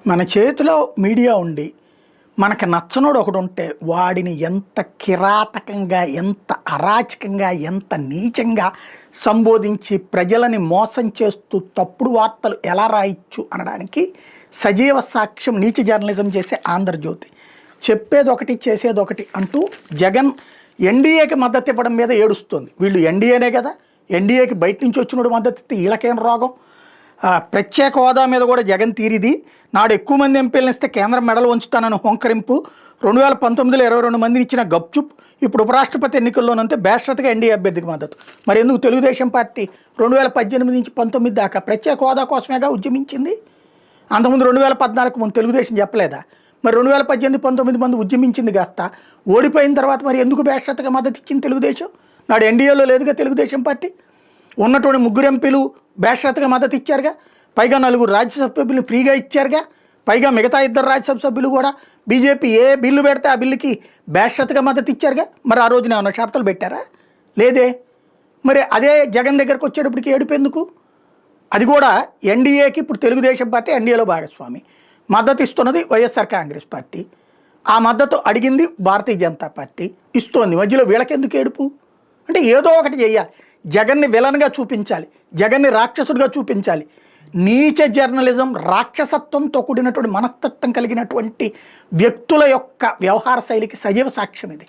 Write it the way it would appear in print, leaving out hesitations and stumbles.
మన చేతిలో మీడియా ఉండి మనకు నచ్చనోడు ఒకడు ఉంటే వాడిని ఎంత కిరాతకంగా, ఎంత అరాచకంగా, ఎంత నీచంగా సంబోధించి ప్రజలని మోసం చేస్తూ తప్పుడు వార్తలు ఎలా రాయొచ్చు అనడానికి సజీవ సాక్ష్యం నీచ జర్నలిజం చేసే ఆంధ్రజ్యోతి. చెప్పేది ఒకటి చేసేది ఒకటి అంటూ జగన్ ఎన్డీఏకి మద్దతు ఇవ్వడం మీద ఏడుస్తుంది. వీళ్ళు ఎన్డీఏనే కదా, ఎన్డీఏకి బయట నుంచి వచ్చినోడు మద్దతు ఇస్తే వీళ్ళకేం రోగం? ప్రత్యేక హోదా మీద కూడా జగన్ తీరిది. నాడు ఎక్కువ మంది ఎంపీలను ఇస్తే కేంద్రం మెడలు వంచుతానని హొంకరింపు, 2019లో 22 మందిని ఇచ్చిన గప్చుప్, ఇప్పుడు ఉపరాష్ట్రపతి ఎన్నికల్లోనంతే బేషరతుగా ఎన్డీఏ అభ్యర్థికి మద్దతు. మరి ఎందుకు తెలుగుదేశం పార్టీ 2018 నుంచి 19 దాకా ప్రత్యేక హోదా కోసమేగా ఉద్యమించింది? అంతకుముందు 2014 ముందు తెలుగుదేశం చెప్పలేదా? మరి 2018-19 మంది ఉద్యమించింది కాస్త ఓడిపోయిన తర్వాత మరి ఎందుకు బేషరతుగా మద్దతు ఇచ్చింది తెలుగుదేశం? నాడు ఎన్డీఏలో లేదుగా తెలుగుదేశం పార్టీ. ఉన్నటువంటి 3 ఎంపీలు బేషరతుగా మద్దతు ఇచ్చారుగా, పైగా 4 రాజ్యసభ సభ్యులు ఫ్రీగా ఇచ్చారుగా, పైగా మిగతా 2 రాజ్యసభ సభ్యులు కూడా బీజేపీ ఏ బిల్లు పెడితే ఆ బిల్లుకి బేషరతుగా మద్దతు ఇచ్చారుగా. మరి ఆ రోజున ఏమన్నా షరతులు పెట్టారా? లేదే. మరి అదే జగన్ దగ్గరకు వచ్చేటప్పటికి ఏడుపెందుకు? అది కూడా ఎన్డీఏకి ఇప్పుడు తెలుగుదేశం పార్టీ ఎన్డీఏలో భాగస్వామి, మద్దతు ఇస్తున్నది వైఎస్ఆర్ కాంగ్రెస్ పార్టీ, ఆ మద్దతు అడిగింది భారతీయ జనతా పార్టీ ఇస్తోంది. మధ్యలో వీళ్ళకెందుకు ఏడుపు? అంటే ఏదో ఒకటి చేయాలి. జగన్ని విలన్గా చూపించాలి, జగన్ని రాక్షసుడిగా చూపించాలి. నీచ జర్నలిజం, రాక్షసత్వంతో కూడినటువంటి మనస్తత్వం కలిగినటువంటి వ్యక్తుల యొక్క వ్యవహార శైలికి సజీవ సాక్ష్యం ఇది.